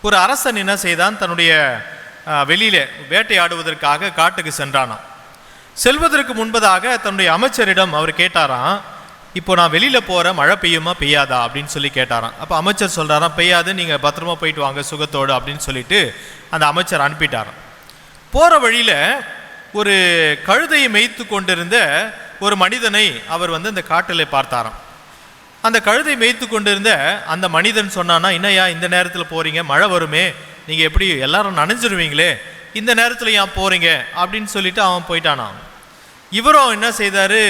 ஒரு அரசன் என்ன செய்தான், தன்னுடைய வெளியிலே வேட்டையாடுவதற்காக காட்டுக்கு சென்றானாம். செல்வதற்கு முன்பதாக தன்னுடைய அமைச்சரிடம் அவர் கேட்டாராம், இப்போ நான் வெளியில் போகிறேன், மழை பெய்யுமா பெய்யாதா அப்படின்னு சொல்லி கேட்டாராம். அப்போ அமைச்சர் சொல்கிறாராம், பெய்யாது, நீங்கள் பத்திரமா போயிட்டு வாங்க சுகத்தோடு அப்படின்னு சொல்லிட்டு அந்த அமைச்சர் அனுப்பிட்டாராம். போகிற வழியில் ஒரு கழுதையை மேய்த்து கொண்டிருந்த ஒரு மனிதனை அவர் அந்த காட்டில் பார்த்தாராம். அந்த கழுதை மேய்த்து கொண்டிருந்த அந்த மனிதன் சொன்னான்னா, என்னையா இந்த நேரத்தில் போகிறீங்க, மழை வருமே, நீங்கள் எப்படி எல்லாரும் நனைஞ்சிருவீங்களே, இந்த நேரத்தில் ஏன் போகிறீங்க அப்படின்னு சொல்லிட்டு அவன் போயிட்டானான். இவரும் என்ன செய்தார்,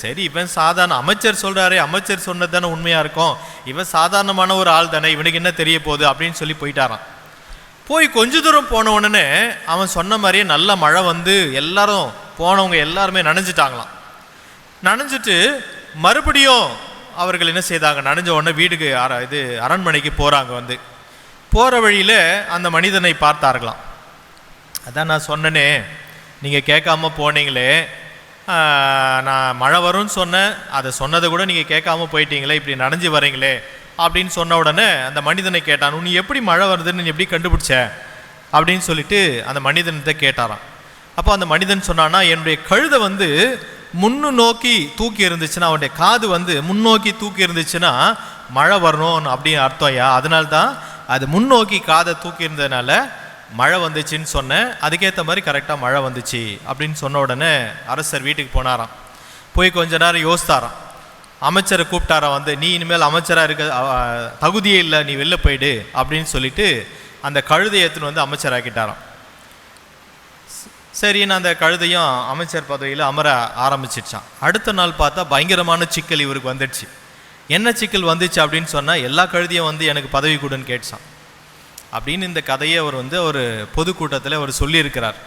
சரி இவன் சாதாரண அமைச்சர் சொல்கிறாரே, அமைச்சர் சொன்னது தானே உண்மையாக இருக்கும், இவன் சாதாரணமான ஒரு ஆள் தானே, இவனுக்கு என்ன தெரிய போகுது அப்படின்னு சொல்லி போயிட்டாரான். போய் கொஞ்ச தூரம் போன உடனே அவன் சொன்ன மாதிரியே நல்ல மழை எல்லாரும் போனவங்க எல்லாருமே நனைஞ்சிட்டாங்களாம். நனைஞ்சிட்டு மறுபடியும் அவர்கள் என்ன செய்தாங்க, நனைஞ்ச உடனே வீட்டுக்கு அரண்மனைக்கு போகிறாங்க. போகிற வழியில் அந்த மனிதனை பார்த்தார்களாம். அதான் நான் சொன்னனே, நீங்கள் கேட்காம போனீங்களே, நான் மழை வரும்னு சொன்னேன், அதை சொன்னதை கூட நீங்கள் கேட்காம போயிட்டீங்களே, இப்படி நனைஞ்சு வரீங்களே அப்படின்னு சொன்ன உடனே அந்த மனிதனை கேட்டான், நீ எப்படி மழை வருதுன்னு நீ எப்படி கண்டுபிடிச்ச அப்படின்னு சொல்லிட்டு அந்த மனிதன்கிட்ட கேட்டாராம். அப்போ அந்த மனிதன் சொன்னான்னா, என்னுடைய கழுதை முன்னு நோக்கி தூக்கி இருந்துச்சுன்னா, அவனுடைய காது முன்னோக்கி தூக்கி இருந்துச்சுன்னா மழை வரணும் அப்படின்னு அர்த்தம்யா, அதனால்தான் அது முன்னோக்கி காதை தூக்கி இருந்ததுனால மழை வந்துச்சுன்னு சொன்னேன், அதுக்கேற்ற மாதிரி கரெக்டாக மழை வந்துச்சு அப்படின்னு சொன்ன உடனே அரசர் வீட்டுக்கு போனாராம். போய் கொஞ்ச நேரம் யோசித்தாராம். அமைச்சரை கூப்பிட்டாராம், நீ இனிமேல் அமைச்சராக இருக்க தகுதியே இல்லை, நீ வெளில போயிடு அப்படின்னு சொல்லிட்டு அந்த கழுதையை எடுத்துன்னு அமைச்சராக்கிட்டாராம். சரின்னு அந்த கழுதையும் அமைச்சர் பதவியில் அமர ஆரம்பிச்சிடுச்சான். அடுத்த நாள் பார்த்தா பயங்கரமான சிக்கல் இவருக்கு வந்துடுச்சு. என்ன சிக்கல் வந்துச்சு அப்படின்னு சொன்னால், எல்லா கழுதையும் எனக்கு பதவி கொடுன்னு கேட்டான் அப்படின்னு இந்த கதையை அவர் ஒரு பொதுக்கூட்டத்தில் அவர் சொல்லியிருக்கிறார்.